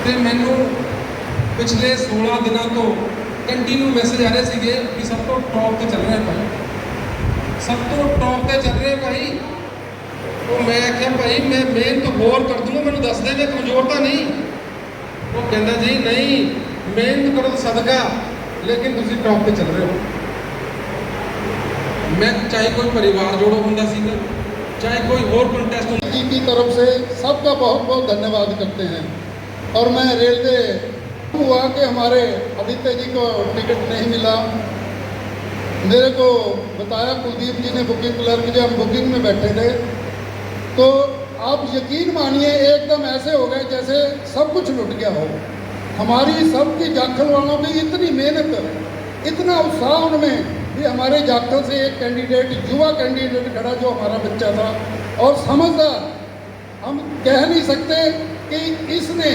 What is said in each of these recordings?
ਤੇ ਮੈਨੂੰ ਪਿਛਲੇ 16 ਦਿਨਾਂ ਤੋਂ ਕੰਟੀਨਿਊ ਮੈਸੇਜ ਆ ਰਹੇ ਸੀਗੇ ਕਿ ਸਭ ਤੋਂ ਟੌਪ ਤੇ ਚੱਲ ਰਿਹਾ ਭਾਈ, ਸਭ ਤੋਂ ਟੌਪ ਤੇ ਚੱਲ ਰਿਹਾ ਭਾਈ। ਉਹ ਮੈਂ ਆਖਿਆ ਭਾਈ ਮੈਂ ਮਿਹਨਤ ਹੋਰ ਕਰ ਦੂੰਗਾ, ਮੈਨੂੰ ਦੱਸ ਦੇ ਮੈਂ ਕਮਜ਼ੋਰ ਤਾਂ ਨਹੀਂ। ਉਹ ਕਹਿੰਦਾ ਜੀ ਨਹੀਂ, ਮਿਹਨਤ ਕਰੋ ਸਦਕਾ, ਲੇਕਿਨ ਤੁਸੀਂ ਟੌਪ ਤੇ ਚੱਲ ਰਹੇ ਹੋ। मैं चाहे कोई परिवार जोड़ो होंदा सीगा, चाहे कोई और कंटेस्ट हो, जी की तरफ से सबका बहुत बहुत धन्यवाद करते हैं। और मैं रेलवे हुआ कि हमारे आदित्य जी को टिकट नहीं मिला, मेरे को बताया कुलदीप जी ने, बुकिंग क्लर्क जब हम बुकिंग में बैठे थे, तो आप यकीन मानिए एकदम ऐसे हो गए जैसे सब कुछ लुट गया हो। हमारी सबकी जाखल वालों की इतनी मेहनत, इतना उत्साह उनमें भी, हमारे जाखल से एक कैंडिडेट, युवा कैंडिडेट खड़ा जो हमारा बच्चा था और समझदार, हम कह नहीं सकते कि इसने,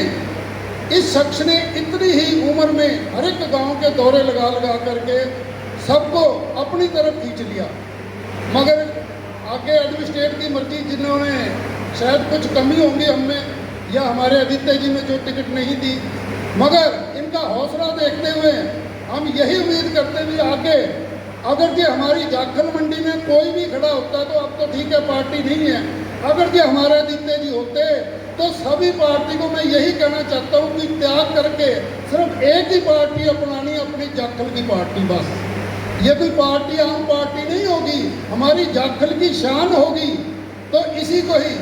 इस शख्स ने इतनी ही उम्र में हर एक गांव के दौरे लगा लगा करके सबको अपनी तरफ खींच लिया। मगर आगे एडमिनिस्ट्रेट की मर्जी, जिन्होंने शायद कुछ कमी होंगी हम में या हमारे आदित्य जी में जो टिकट नहीं दी, मगर इनका हौसला देखते हुए हम यही उम्मीद करते हुए आगे, अगर जो हमारी जाखल मंडी में कोई भी खड़ा होता तो अब तो ठीक है पार्टी नहीं है, अगर जो हमारे आदित्य जी होते तो सभी पार्टी को मैं यही कहना चाहता हूँ कि त्याग करके सिर्फ एक ही पार्टी अपनानी, अपनी जाखल की पार्टी। बस ये कोई पार्टी आम पार्टी नहीं होगी, हमारी जाखल की शान होगी। तो इसी को ही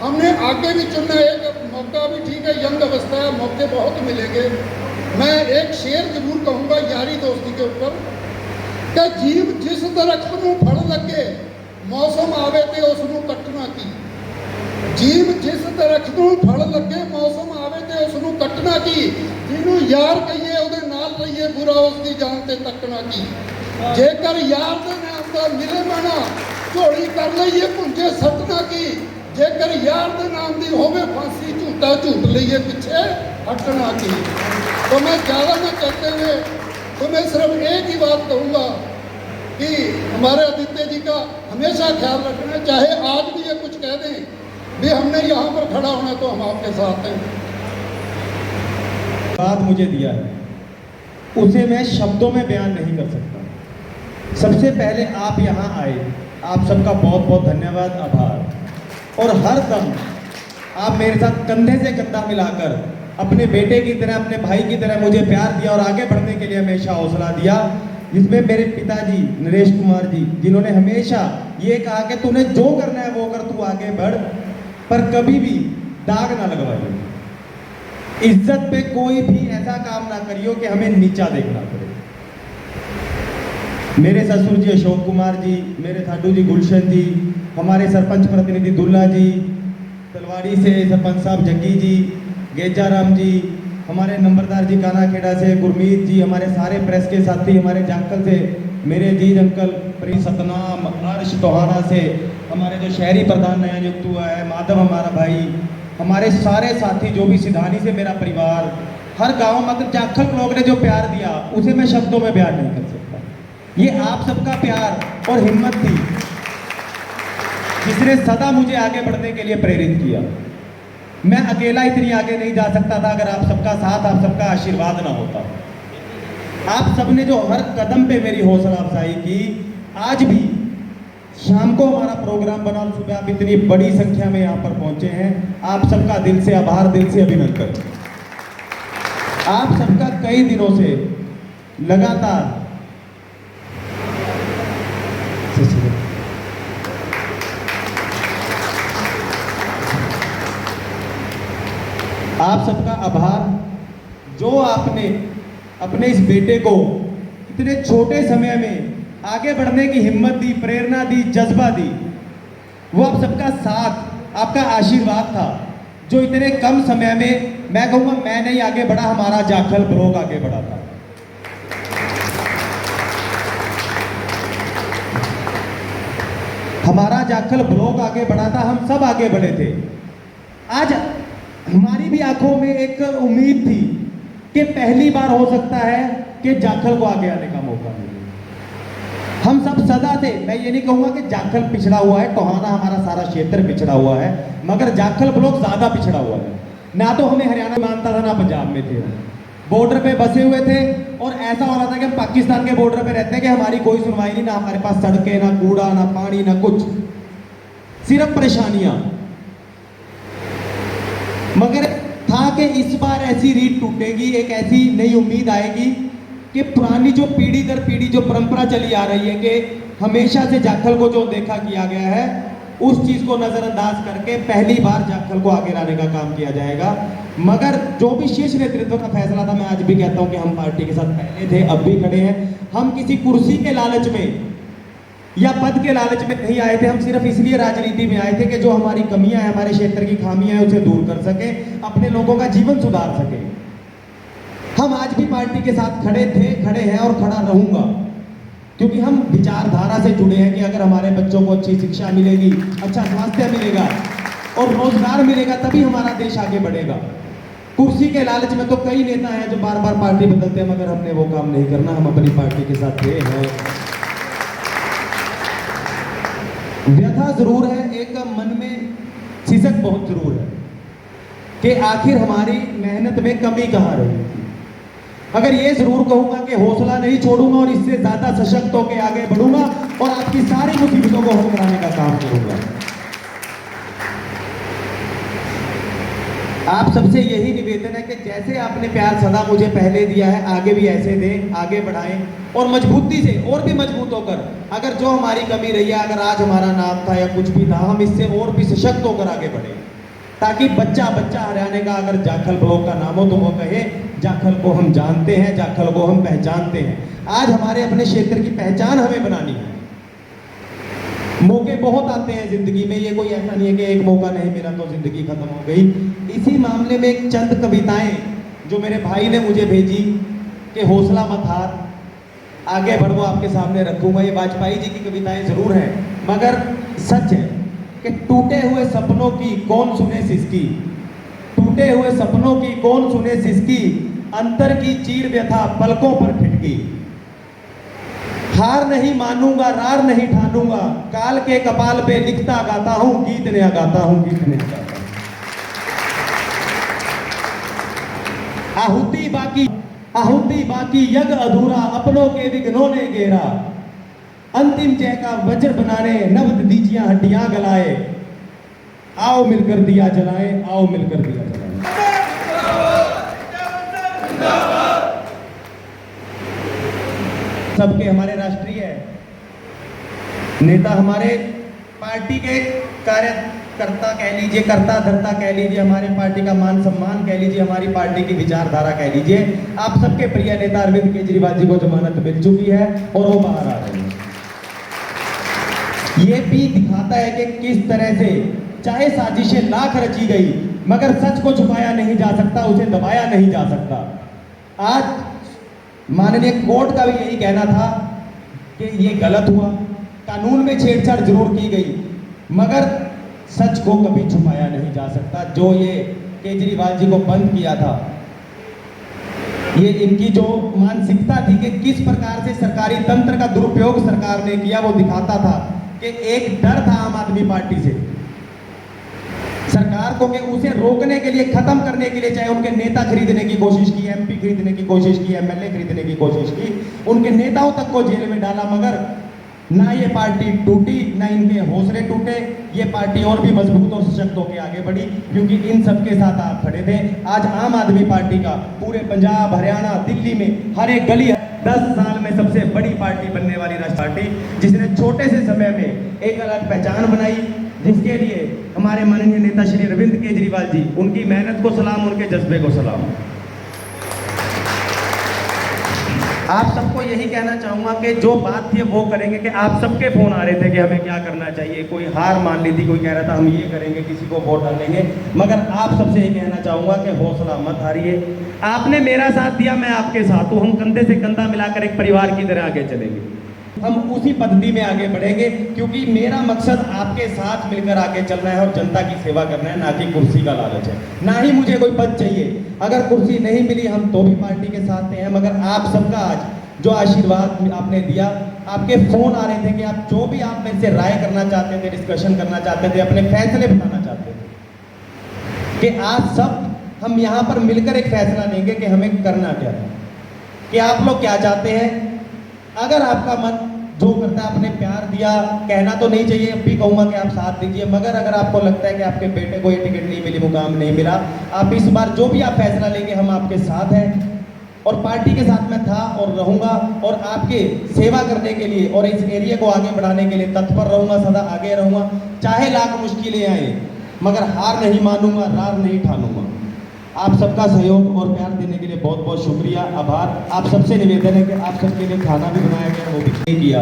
हमने आगे भी चुनना है। एक मौका भी ठीक है, यंग अवस्था है, मौके बहुत मिलेंगे। मैं एक शेर जरूर कहूँगा यारी दोस्ती के ऊपर कि जीव जिस दरख्त ਨੂੰ ਫੜ ਲੱਗੇ मौसम आवे ਤੇ ਉਸ ਨੂੰ ਕੱਟਣਾ ਕੀ। जीव जिस दरख्त ਨੂੰ ਫੜ ਲੱਗੇ मौसम आवे ਤੇ ਉਸ ਨੂੰ ਕੱਟਣਾ ਕੀ। ਜਿਹਨੂੰ ਯਾਰ ਕਹੀਏ ਉਹਦੇ ਨਾਲ ਰਹੀਏ, ਬੁਰਾ ਉਸ ਦੀ ਜਾਨ ਤੇ ਤੱਕਣਾ ਕੀ। ਜੇਕਰ ਯਾਰ ਦੇ ਨਾਮ ਦਾ ਮਿਲੇ ਮਨਾ ਝੋਲੀ ਕਰ ਲਈਏ ਪੁੰਜੇ ਸੱਟਣਾ ਕੀ। ਜੇਕਰ ਯਾਰ ਦੇ ਨਾਮ ਦੀ ਹੋਵੇ फांसी ਝੂਟਾ ਝੂਟ ਲਈਏ ਪਿੱਛੇ ਹਟਣਾ ਕੀ। तो मैं ज़्यादा न कहते हुए तो मैं सिर्फ एक ही बात कहूँगा कि हमारे आदित्य जी का हमेशा ख्याल रखना, चाहे आज भी ये कुछ कह दें भी हमने यहाँ पर खड़ा होना तो हम आपके साथ हैं। बात मुझे दिया है उसे मैं शब्दों में बयान नहीं कर सकता। सबसे पहले आप यहाँ आए, आप सबका बहुत बहुत धन्यवाद, आभार। और हर दम आप मेरे साथ कंधे से कंधा मिलाकर अपने बेटे की तरह, अपने भाई की तरह मुझे प्यार दिया और आगे बढ़ने के लिए हमेशा हौसला दिया। जिसमें मेरे पिताजी नरेश कुमार जी, जिन्होंने हमेशा ये कहा कि तूने जो करना है वो कर, तू आगे बढ़, पर कभी भी दाग ना लगवाइए। इज्जत पे कोई भी ऐसा काम ना करियो कि हमें नीचा देखना पड़े। मेरे ससुर जी अशोक कुमार जी, मेरे साडू जी गुलशन जी, हमारे सरपंच प्रतिनिधि दुल्ला जी, तलवाड़ी से सरपंच साहब जग्गी जी, गेजाराम जी, हमारे नंबरदार जी कानाखेड़ा से गुरमीत जी, हमारे सारे प्रेस के साथी, हमारे जाखल से मेरे जीज अंकल प्री सतनाम, अर्श टोहाना से हमारे जो शहरी प्रधान नया नियुक्त हुआ है, माधव हमारा भाई, हमारे सारे साथी, जो भी सिधानी से मेरा परिवार, हर गांव, मतलब जाखल लोग ने जो प्यार दिया उसे मैं शब्दों में बयान नहीं कर सकता। ये आप सबका प्यार और हिम्मत थी जिसने सदा मुझे आगे बढ़ने के लिए प्रेरित किया। मैं अकेला इतनी आगे नहीं जा सकता था अगर आप सबका साथ, आप सबका आशीर्वाद ना होता। आप सबने जो हर कदम पे मेरी हौसला अफजाई की, आज भी शाम को हमारा प्रोग्राम बना, सुबह आप इतनी बड़ी संख्या में यहाँ पर पहुंचे हैं, आप सबका दिल से आभार, दिल से अभिनंदन। आप सबका कई दिनों से लगातार आप सबका आभार, जो आपने अपने इस बेटे को इतने छोटे समय में आगे बढ़ने की हिम्मत दी, प्रेरणा दी, जज्बा दी, वो आप सबका साथ, आपका आशीर्वाद था जो इतने कम समय में, मैं कहूँगा मैं नहीं आगे बढ़ा, हमारा जाखल ब्लॉक आगे बढ़ा था। हमारा जाखल ब्लॉक आगे बढ़ा था, हम सब आगे बढ़े थे। आज हमारी भी आंखों में एक उम्मीद थी कि पहली बार हो सकता है कि जाखल को आगे आने का मौका मिले। हम सब सदा से, मैं ये नहीं कहूँगा कि जाखल पिछड़ा हुआ है, टोहाना हमारा सारा क्षेत्र पिछड़ा हुआ है, मगर जाखल ब्लॉक ज़्यादा पिछड़ा हुआ है। ना तो हमें हरियाणा मानता था ना पंजाब में थे, बॉर्डर पे बसे हुए थे और ऐसा हो रहा था कि हम पाकिस्तान के बॉर्डर पे रहते हैं कि हमारी कोई सुनवाई नहीं, ना हमारे पास सड़कें, ना कूड़ा, ना पानी, ना कुछ, सिर्फ परेशानियां। मगर था कि इस बार ऐसी रीत टूटेगी, एक ऐसी नई उम्मीद आएगी कि पुरानी जो पीढ़ी दर पीढ़ी जो परंपरा चली आ रही है कि हमेशा से जाखल को जो देखा किया गया है, उस चीज को नजरअंदाज करके पहली बार जाखल को आगे लाने का काम किया जाएगा। मगर जो भी शीर्ष नेतृत्व का फैसला था, मैं आज भी कहता हूं कि हम पार्टी के साथ पहले थे, अब भी खड़े हैं। हम किसी कुर्सी के लालच में या पद के लालच में नहीं आए थे, हम सिर्फ इसलिए राजनीति में आए थे कि जो हमारी कमियां हैं, हमारे क्षेत्र की खामियां हैं, उसे दूर कर सके, अपने लोगों का जीवन सुधार सके। हम आज भी पार्टी के साथ खड़े थे, खड़े हैं और खड़ा रहूंगा, क्योंकि हम विचारधारा से जुड़े हैं कि अगर हमारे बच्चों को अच्छी शिक्षा मिलेगी, अच्छा स्वास्थ्य मिलेगा और रोजगार मिलेगा, तभी हमारा देश आगे बढ़ेगा। कुर्सी के लालच में तो कई नेता हैं जो बार बार पार्टी बदलते हैं, मगर हमने वो काम नहीं करना, हम अपनी पार्टी के साथ थे हैं। व्यथा जरूर है, एक मन में झिझक बहुत जरूर है कि आखिर हमारी मेहनत में कमी कहाँ रही। अगर ये जरूर कहूंगा कि हौसला नहीं छोड़ूंगा और इससे ज्यादा सशक्त होकर आगे बढ़ूंगा और आपकी सारी मुसीबतों को हल कराने का काम करूंगा। आप सबसे यही निवेदन है कि जैसे आपने प्यार सदा मुझे पहले दिया है, आगे भी ऐसे दें, आगे बढ़ाएं और मजबूती से और भी मजबूत होकर, अगर जो हमारी कमी रही है, अगर आज हमारा नाम था या कुछ भी था, हम इससे और भी सशक्त होकर आगे बढ़े, ताकि बच्चा बच्चा हरियाणा का अगर जाखल ब्लॉक का नाम हो तो वो कहे जाखल को हम जानते हैं, जाखल को हम पहचानते हैं। आज हमारे अपने क्षेत्र की पहचान हमें बनानी है। मौके बहुत आते हैं जिंदगी में, ये कोई ऐसा नहीं है कि एक मौका नहीं मिला तो जिंदगी खत्म हो गई। इसी मामले में एक चंद कविताएं जो मेरे भाई ने मुझे भेजी कि हौसला मत हार, आगे बढ़ो, आपके सामने रखूंगा। ये वाजपेयी जी की कविताएं जरूर हैं, मगर सच है कि टूटे हुए सपनों की कौन सुने सिसकी, टूटे हुए सपनों की कौन सुने सिसकी, अंतर की चीर व्यथा पलकों पर खिटकी। हार नहीं मानूंगा, रार नहीं ठानूंगा, काल के कपाल पे लिखता गाता हूं, गीत नया गाता हूं, गीत नया गाता हूं। आहुति बाकी यज्ञ अधूरा, अपनों के विघ्नों ने घेरा, अंतिम जय का वज्र बनाने नव दीजियां हड्डियां गलाए, आओ मिलकर दिया जलाए, आओ मिलकर दिया जलाए। सबके हमारे राष्ट्रीय नेता, हमारे पार्टी के कार्यकर्ता कह लीजिए, कर्ता धर्ता कह लीजिए, हमारे पार्टी का मान सम्मान कह लीजिए, हमारी पार्टी की विचारधारा कह लीजिए, आप सबके प्रिय नेता अरविंद केजरीवाल जी को जमानत मिल चुकी है और वो बाहर आ रहे हैं। ये भी दिखाता है कि किस तरह से चाहे साजिशें लाख रची गई, मगर सच को छुपाया नहीं जा सकता, उसे दबाया नहीं जा सकता। आज माननीय कोर्ट का भी यही कहना था कि ये गलत हुआ, कानून में छेड़छाड़ जरूर की गई, मगर सच को कभी छुपाया नहीं जा सकता। जो ये केजरीवाल जी को बंद किया था, ये इनकी जो मानसिकता थी कि किस प्रकार से सरकारी तंत्र का दुरुपयोग सरकार ने किया, वो दिखाता था कि एक डर था आम आदमी पार्टी से सरकार को कि उसे रोकने के लिए, खत्म करने के लिए, चाहे उनके नेता खरीदने की कोशिश की, एमपी खरीदने की कोशिश की, एमएलए खरीदने की कोशिश की, उनके नेताओं तक को जेल में डाला, मगर ना ये पार्टी टूटी, ना इनके हौसले टूटे। ये पार्टी और भी मजबूत और सशक्त होकर आगे बढ़ी, क्योंकि इन सबके साथ आप खड़े थे। आज आम आदमी पार्टी का पूरे पंजाब, हरियाणा, दिल्ली में हर एक गली 10 साल में सबसे बड़ी पार्टी बनने वाली राष्ट्रीय पार्टी, जिसने छोटे से समय में एक अलग पहचान बनाई, जिसके लिए हमारे माननीय नेता श्री अरविंद केजरीवाल जी, उनकी मेहनत को सलाम, उनके जज्बे को सलाम। आप सबको यही कहना चाहूंगा कि जो बात थी वो करेंगे, कि आप सबके फोन आ रहे थे कि हमें क्या करना चाहिए, कोई हार मान ली थी, कोई कह रहा था हम ये करेंगे, किसी को वोट डालेंगे, मगर आप सबसे यही कहना चाहूंगा कि हौसला मत हारिए। आपने मेरा साथ दिया, मैं आपके साथ हूं, हम कंधे से कंधा मिलाकर एक परिवार की तरह आगे चलेंगे, हम उसी पद्धति में आगे बढ़ेंगे, क्योंकि मेरा मकसद आपके साथ मिलकर आगे चलना है और जनता की सेवा करना है, ना कि कुर्सी का लालच है, ना ही मुझे कोई पद चाहिए। अगर कुर्सी नहीं मिली हम तो भी पार्टी के साथ हैं, मगर आप सबका आज जो आशीर्वाद आपने दिया, आपके फोन आ रहे थे कि आप जो भी आप में से राय करना चाहते थे, डिस्कशन करना चाहते थे, अपने फैसले बताना चाहते थे, कि आज सब हम यहाँ पर मिलकर एक फैसला लेंगे कि हमें करना क्या है, कि आप लोग क्या चाहते हैं। अगर आपका मन जो करता है, आपने प्यार दिया, कहना तो नहीं चाहिए, अब भी कहूँगा कि आप साथ दीजिए, मगर अगर आपको लगता है कि आपके बेटे को ये टिकट नहीं मिली, मुकाम नहीं मिला, आप इस बार जो भी आप फैसला लेंगे हम आपके साथ हैं, और पार्टी के साथ मैं था और रहूँगा, और आपके सेवा करने के लिए और इस एरिया को आगे बढ़ाने के लिए तत्पर रहूँगा, सदा आगे रहूँगा, चाहे लाख मुश्किलें आए, मगर हार नहीं मानूंगा, रार नहीं ठानूंगा। आप सबका सहयोग और प्यार देने के लिए बहुत बहुत शुक्रिया, आभार। आप सबसे निवेदन है कि आप सबके लिए खाना भी बनाया गया, वो भी नहीं किया,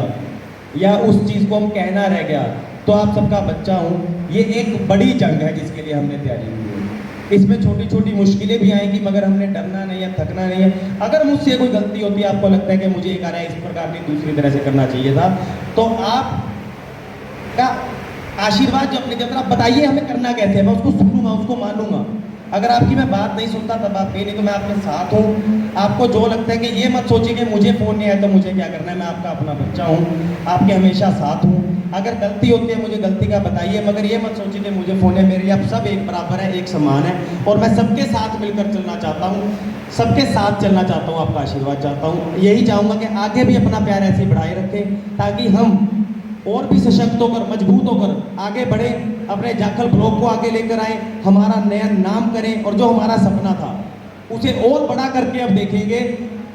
या उस चीज़ को हम कहना रह गया, तो आप सबका बच्चा हूँ। ये एक बड़ी जंग है जिसके लिए हमने तैयारी की है। इसमें छोटी छोटी मुश्किलें भी आएंगी, मगर हमने डरना नहीं है, थकना नहीं है। अगर मुझसे कोई गलती होती है, आपको लगता है कि मुझे एक कार्य इस प्रकार की दूसरी तरह से करना चाहिए था, तो आप का आशीर्वाद जो अपने जब आप बताइए हमें करना कैसे है, मैं उसको सुनूंगा, उसको मानूंगा। अगर आपकी मैं बात नहीं सुनता तब आप कहीं नहीं, तो मैं आपके साथ हूँ। आपको जो लगता है कि ये मत सोचिए कि मुझे फ़ोन नहीं आया तो मुझे क्या करना है, मैं आपका अपना बच्चा हूँ, आपके हमेशा साथ हूँ। अगर गलती होती है मुझे गलती का बताइए, मगर ये मत सोचिए कि मुझे फ़ोन है, मेरे लिए आप सब एक बराबर है, एक समान है, और मैं सबके साथ मिलकर चलना चाहता हूँ, सबके साथ चलना चाहता हूँ, आपका आशीर्वाद चाहता हूँ। यही चाहूँगा कि आगे भी अपना प्यार ऐसे ही बढ़ाए रखें, ताकि हम और भी सशक्त होकर, मजबूत होकर आगे बढ़े, अपने जाखल ब्लॉक को आगे लेकर आए, हमारा नया नाम करें, और जो हमारा सपना था उसे और बड़ा करके अब देखेंगे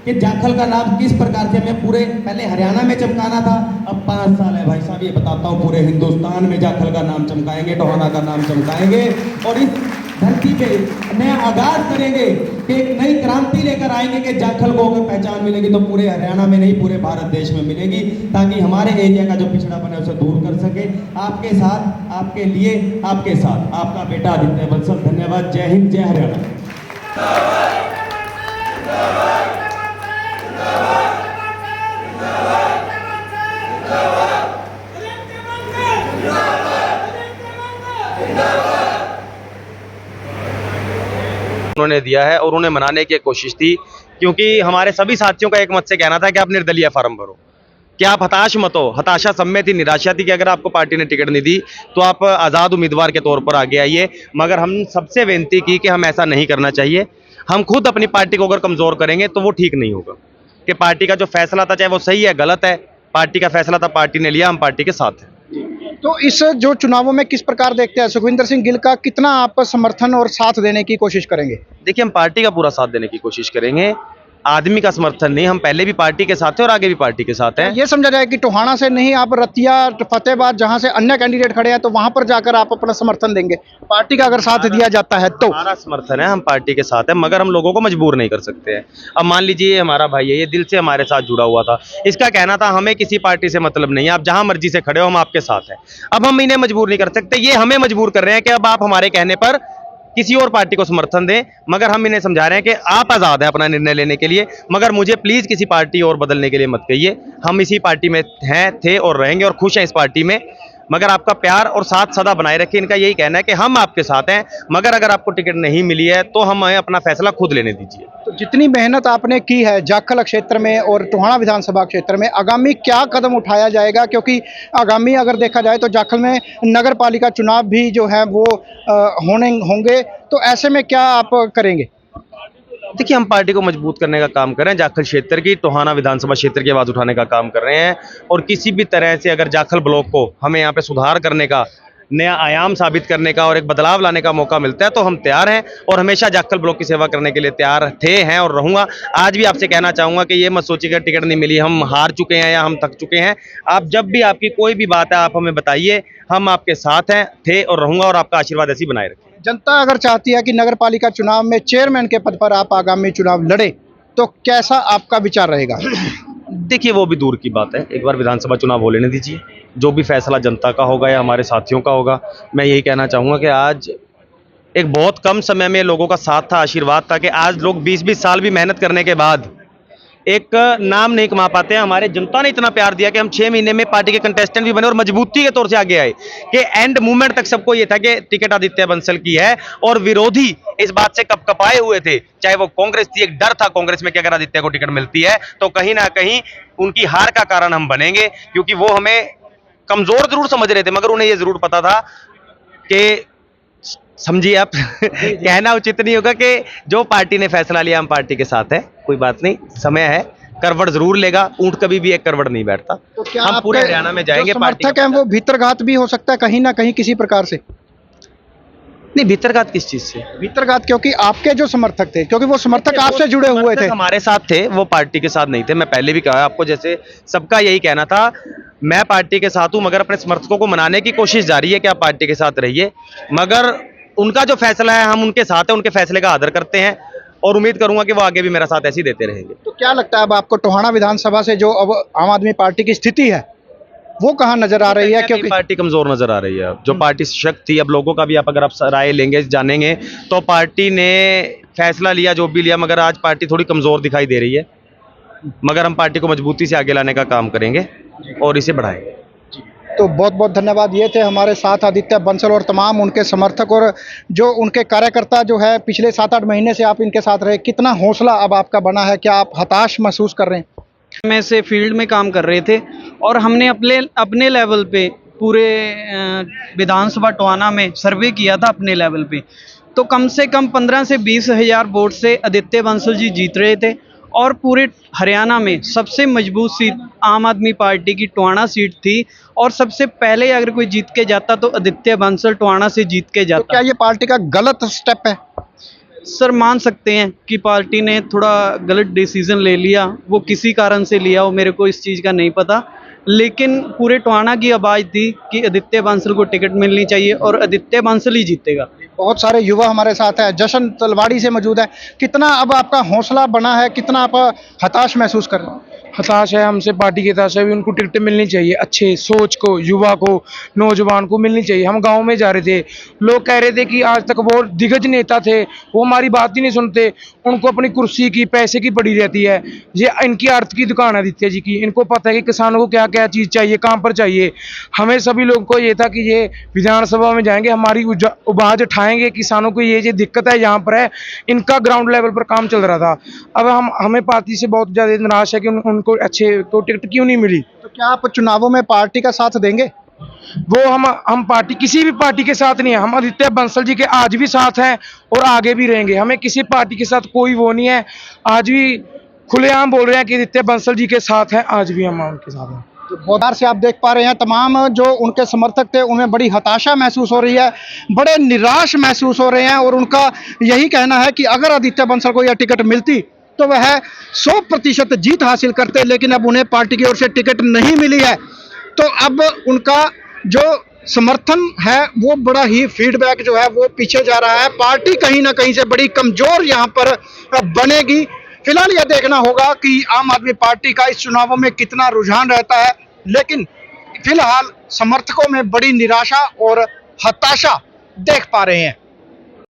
कि जाखल का नाम किस प्रकार से हमें पूरे, पहले हरियाणा में चमकाना था, अब 5 साल है भाई साहब, ये बताता हूँ पूरे हिंदुस्तान में जाखल का नाम चमकाएंगे, टोहाना का नाम चमकाएंगे, और इस धरती पे नया आगाज करेंगे कि एक नई क्रांति लेकर आएंगे कि जाखल को अगर पहचान मिलेगी तो पूरे हरियाणा में नहीं, पूरे भारत देश में मिलेगी, ताकि हमारे एरिया का जो पिछड़ापन है उसे दूर कर सके। आपके साथ, आपके लिए, आपके साथ आपका बेटा आदित्य बंसल। धन्यवाद। जय हिंद, जय हरियाणा। उन्होंने दिया है और उन्हें मनाने की कोशिश थी, क्योंकि हमारे सभी साथियों का एक मत से कहना था कि आप निर्दलीय फार्म भरो, कि आप हताश मत हो। हताशा सब में थी, निराशा थी कि अगर आपको पार्टी ने टिकट नहीं दी तो आप आज़ाद उम्मीदवार के तौर पर आगे आइए, मगर हम सबसे विनती की कि हम ऐसा नहीं करना चाहिए। हम खुद अपनी पार्टी को अगर कमज़ोर करेंगे तो वो ठीक नहीं होगा, कि पार्टी का जो फैसला था, चाहे वो सही है गलत है, पार्टी का फैसला था, पार्टी ने लिया, हम पार्टी के साथ हैं। तो इस जो चुनावों में किस प्रकार देखते हैं, सुखविंदर सिंह गिल का कितना आप समर्थन और साथ देने की कोशिश करेंगे? देखिए, हम पार्टी का पूरा साथ देने की कोशिश करेंगे, आदमी का समर्थन नहीं। हम पहले भी पार्टी के साथ हैं और आगे भी पार्टी के साथ हैं। ये समझा जाए कि टोहाना से नहीं, आप रतिया, फतेहाबाद, जहां से अन्य कैंडिडेट खड़े हैं, तो वहां पर जाकर आप अपना समर्थन देंगे, पार्टी का अगर साथ दिया जाता है तो? हमारा समर्थन है, हम पार्टी के साथ हैं, मगर हम लोगों को मजबूर नहीं कर सकते हैं। अब मान लीजिए ये हमारा भाई है, ये दिल से हमारे साथ जुड़ा हुआ था, इसका कहना था हमें किसी पार्टी से मतलब नहीं है, आप जहां मर्जी से खड़े हो, हम आपके साथ हैं। अब हम इन्हें मजबूर नहीं कर सकते, ये हमें मजबूर कर रहे हैं कि अब आप हमारे कहने पर किसी और पार्टी को समर्थन दें, मगर हम इन्हें समझा रहे हैं कि आप आज़ाद हैं अपना निर्णय लेने के लिए, मगर मुझे प्लीज़ किसी पार्टी और बदलने के लिए मत कहिए। हम इसी पार्टी में हैं, थे और रहेंगे, और खुश हैं इस पार्टी में, मगर आपका प्यार और साथ सदा बनाए रखें। इनका यही कहना है कि हम आपके साथ हैं, मगर अगर आपको टिकट नहीं मिली है तो हमें अपना फैसला खुद लेने दीजिए। तो जितनी मेहनत आपने की है जाखल क्षेत्र में और टोहाना विधानसभा क्षेत्र में, आगामी क्या कदम उठाया जाएगा? क्योंकि आगामी अगर देखा जाए तो जाखल में नगर पालिका चुनाव भी जो है वो होंगे, तो ऐसे में क्या आप करेंगे? देखिए, हम पार्टी को मजबूत करने का काम कर रहे हैं, जाखल क्षेत्र की, टोहाना विधानसभा क्षेत्र की आवाज़ उठाने का काम कर रहे हैं, और किसी भी तरह से अगर जाखल ब्लॉक को हमें यहाँ पे सुधार करने का, नया आयाम साबित करने का और एक बदलाव लाने का मौका मिलता है तो हम तैयार हैं, और हमेशा जाखल ब्लॉक की सेवा करने के लिए तैयार थे, हैं और रहूँगा। आज भी आपसे कहना चाहूँगा कि ये मत सोचिएगा टिकट नहीं मिली, हम हार चुके हैं या हम थक चुके हैं। आप जब भी आपकी कोई भी बात है आप हमें बताइए, हम आपके साथ हैं, थे और रहूँगा, और आपका आशीर्वाद ऐसे ही बनाए रखें। जनता अगर चाहती है कि नगर पालिका चुनाव में चेयरमैन के पद पर आप आगामी चुनाव लड़े, तो कैसा आपका विचार रहेगा? देखिए, वो भी दूर की बात है, एक बार विधानसभा चुनाव हो लेने दीजिए, जो भी फैसला जनता का होगा या हमारे साथियों का होगा। मैं यही कहना चाहूँगा कि आज एक बहुत कम समय में लोगों का साथ था, आशीर्वाद था, कि आज लोग 20-20 साल भी मेहनत करने के बाद एक नाम नहीं कमा पाते हैं। हमारे जनता ने इतना प्यार दिया कि हम 6 महीने में पार्टी के कंटेस्टेंट भी बने और मजबूती के तौर से आगे आए, कि एंड मूवमेंट तक सबको ये था कि टिकट आदित्य बंसल की है, और विरोधी इस बात से कपकपाए हुए थे, चाहे वो कांग्रेस थी। एक डर था कांग्रेस में कि अगर आदित्य को टिकट मिलती है तो कहीं ना कहीं उनकी हार का कारण हम बनेंगे, क्योंकि वो हमें कमजोर जरूर समझ रहे थे, मगर उन्हें यह जरूर पता था कि समझिए आप कहना उचित नहीं होगा कि जो पार्टी ने फैसला लिया हम पार्टी के साथ है, कोई बात नहीं, समय है, करवट जरूर लेगा, ऊंट कभी भी एक करवट नहीं बैठता। तो क्या हम पूरे आपके हरियाणा में जो जाएंगे पार्टी समर्थक हैं वो भीतरघात भी हो सकता है कहीं ना कहीं किसी प्रकार से? नहीं, भीतरघात किस चीज से? भीतरघात क्योंकि आपके जो समर्थक थे, क्योंकि वो समर्थक आपसे जुड़े हुए समर्थक थे। हमारे साथ थे, वो पार्टी के साथ नहीं थे। मैं पहले भी कहा आपको, जैसे सबका यही कहना था, मैं पार्टी के साथ हूं, मगर अपने समर्थकों को मनाने की कोशिश जारी है कि आप पार्टी के साथ रहिए, मगर उनका जो फैसला है हम उनके साथ हैं, उनके फैसले का आदर करते हैं और उम्मीद करूंगा कि वो आगे भी मेरा साथ ऐसे ही देते रहेंगे। तो क्या लगता है अब आपको टोहाना विधानसभा से जो अब आम आदमी पार्टी की स्थिति है वो कहाँ नजर आ रही है? क्योंकि पार्टी कमजोर नजर आ रही है। अब जो पार्टी सशक्त थी, अब लोगों का भी आप अगर आप राय लेंगे, जानेंगे, तो पार्टी ने फैसला लिया जो भी लिया, मगर आज पार्टी थोड़ी कमजोर दिखाई दे रही है, मगर हम पार्टी को मजबूती से आगे लाने का काम करेंगे और इसे बढ़ाएंगे। तो बहुत बहुत धन्यवाद। ये थे हमारे साथ आदित्य बंसल और तमाम उनके समर्थक और जो उनके कार्यकर्ता जो है पिछले 7-8 महीने से आप इनके साथ रहे। कितना हौसला अब आपका बना है? क्या आप हताश महसूस कर रहे हैं? में से फील्ड में काम कर रहे थे और हमने अपने लेवल पे पूरे विधानसभा टोहाना में सर्वे किया था अपने लेवल पे, तो कम से कम 15 से 20 हज़ार वोट से आदित्य बंसल जी जीत रहे थे और पूरे हरियाणा में सबसे मजबूत सीट आम आदमी पार्टी की टोहाना सीट थी और सबसे पहले अगर कोई जीत के जाता तो आदित्य बंसल टोहाना से जीत के तो जाता। क्या ये पार्टी का गलत स्टेप है? सर मान सकते हैं कि पार्टी ने थोड़ा गलत डिसीजन ले लिया, वो किसी कारण से लिया हो मेरे को इस चीज़ का नहीं पता, लेकिन पूरे टोहाना की आवाज़ थी कि आदित्य बंसल को टिकट मिलनी चाहिए और आदित्य बंसल ही जीतेगा। बहुत सारे युवा हमारे साथ हैं। जशन तलवाड़ी से मौजूद है। कितना अब आपका हौसला बना है? कितना आप हताश महसूस कर रहे हैं? हताश है हमसे पार्टी की तरफ से भी, उनको टिकट मिलनी चाहिए, अच्छे सोच को, युवा को, नौजवान को मिलनी चाहिए। हम गांव में जा रहे थे, लोग कह रहे थे कि आज तक वो दिग्गज नेता थे, वो हमारी बात ही नहीं सुनते, उनको अपनी कुर्सी की, पैसे की पड़ी रहती है। ये इनकी अर्थ की दुकान है आदित्य जी की, इनको पता है कि किसानों को क्या क्या चीज़ चाहिए, कहाँ पर चाहिए। हमें सभी लोगों को ये था कि ये विधानसभा में जाएंगे, हमारी आवाज़ उठाएंगे, किसानों को ये दिक्कत है यहाँ पर है, इनका ग्राउंड लेवल पर काम चल रहा था। अब हमें पार्टी से बहुत ज़्यादा निराश है कि उनको अच्छे को टिकट क्यों नहीं मिली। तो क्या आप चुनावों में पार्टी का साथ देंगे? वो हम पार्टी, किसी भी पार्टी के साथ नहीं है, हम आदित्य बंसल जी के आज भी साथ हैं और आगे भी रहेंगे। हमें किसी पार्टी के साथ कोई वो नहीं है, आज भी खुलेआम बोल रहे हैं कि आदित्य बंसल जी के साथ हैं, आज भी हम उनके साथ हैं। तो बहुत से आप देख पा रहे हैं तमाम जो उनके समर्थक थे उनमें बड़ी हताशा महसूस हो रही है, बड़े निराश महसूस हो रहे हैं और उनका यही कहना है कि अगर आदित्य बंसल को यह टिकट मिलती तो वह 100% जीत हासिल करते, लेकिन अब उन्हें पार्टी की ओर से टिकट नहीं मिली है। तो अब उनका जो समर्थन है वो बड़ा ही फीडबैक जो है वो पीछे जा रहा है। पार्टी कहीं ना कहीं से बड़ी कमजोर यहाँ पर बनेगी। फिलहाल यह देखना होगा कि आम आदमी पार्टी का इस चुनावों में कितना रुझान रहता है, लेकिन फिलहाल समर्थकों में बड़ी निराशा और हताशा देख पा रहे हैं।